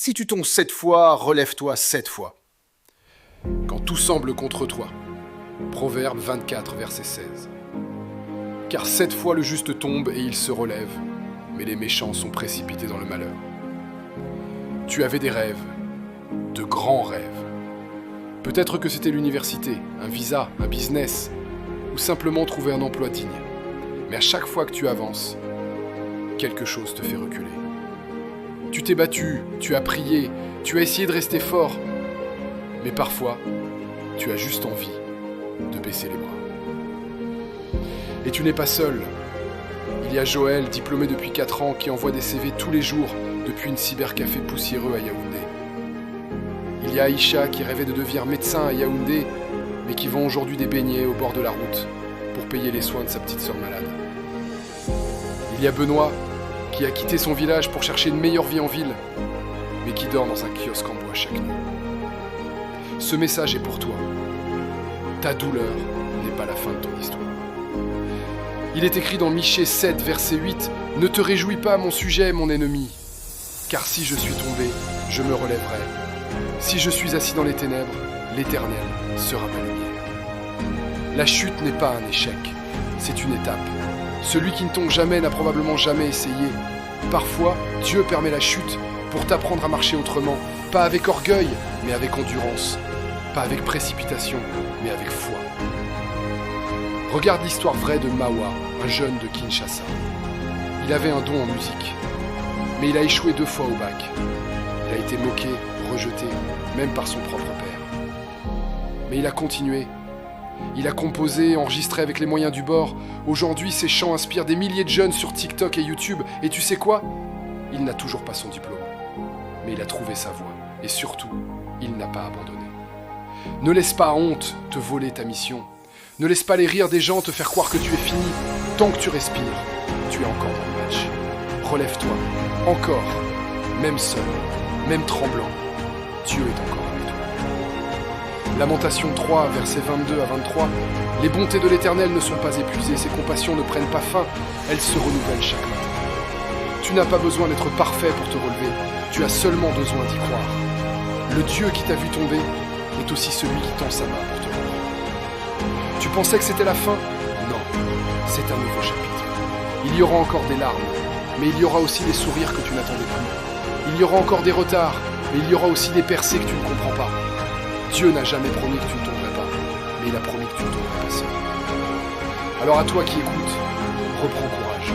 Si tu tombes 7 fois, relève-toi 7 fois. Quand tout semble contre toi. Proverbe 24, verset 16. Car 7 fois le juste tombe et il se relève, mais les méchants sont précipités dans le malheur. Tu avais des rêves, de grands rêves. Peut-être que c'était l'université, un visa, un business, ou simplement trouver un emploi digne. Mais à chaque fois que tu avances, quelque chose te fait reculer. Tu t'es battu, tu as prié, tu as essayé de rester fort, mais parfois, tu as juste envie de baisser les bras. Et tu n'es pas seul. Il y a Joël, diplômé depuis 4 ans, qui envoie des CV tous les jours depuis une cybercafé poussiéreux à Yaoundé. Il y a Aïcha qui rêvait de devenir médecin à Yaoundé, mais qui vend aujourd'hui des beignets au bord de la route pour payer les soins de sa petite sœur malade. Il y a Benoît qui a quitté son village pour chercher une meilleure vie en ville, mais qui dort dans un kiosque en bois chaque nuit. Ce message est pour toi. Ta douleur n'est pas la fin de ton histoire. Il est écrit dans Michée 7, verset 8, « Ne te réjouis pas, mon sujet, mon ennemi, car si je suis tombé, je me relèverai. Si je suis assis dans les ténèbres, l'Éternel sera ma lumière. » La chute n'est pas un échec, c'est une étape. Celui qui ne tombe jamais n'a probablement jamais essayé. Parfois, Dieu permet la chute pour t'apprendre à marcher autrement, pas avec orgueil, mais avec endurance, pas avec précipitation, mais avec foi. Regarde l'histoire vraie de Mawa, un jeune de Kinshasa. Il avait un don en musique, mais il a échoué 2 fois au bac. Il a été moqué, rejeté, même par son propre père. Mais il a continué. Il a composé, enregistré avec les moyens du bord. Aujourd'hui, ses chants inspirent des milliers de jeunes sur TikTok et YouTube. Et tu sais quoi ? Il n'a toujours pas son diplôme. Mais il a trouvé sa voie. Et surtout, il n'a pas abandonné. Ne laisse pas honte te voler ta mission. Ne laisse pas les rires des gens te faire croire que tu es fini. Tant que tu respires, tu es encore dans le match. Relève-toi. Encore. Même seul. Même tremblant. Dieu est encore avec toi. Lamentation 3, versets 22 à 23. Les bontés de l'Éternel ne sont pas épuisées, ses compassions ne prennent pas fin, elles se renouvellent chaque matin. Tu n'as pas besoin d'être parfait pour te relever, tu as seulement besoin d'y croire. Le Dieu qui t'a vu tomber est aussi celui qui tend sa main pour te relever. Tu pensais que c'était la fin ? Non, c'est un nouveau chapitre. Il y aura encore des larmes, mais il y aura aussi des sourires que tu n'attendais plus. Il y aura encore des retards, mais il y aura aussi des percées que tu ne comprends pas. Dieu n'a jamais promis que tu ne tomberais pas, mais il a promis que tu ne tomberais pas seul. Alors à toi qui écoutes, reprends courage.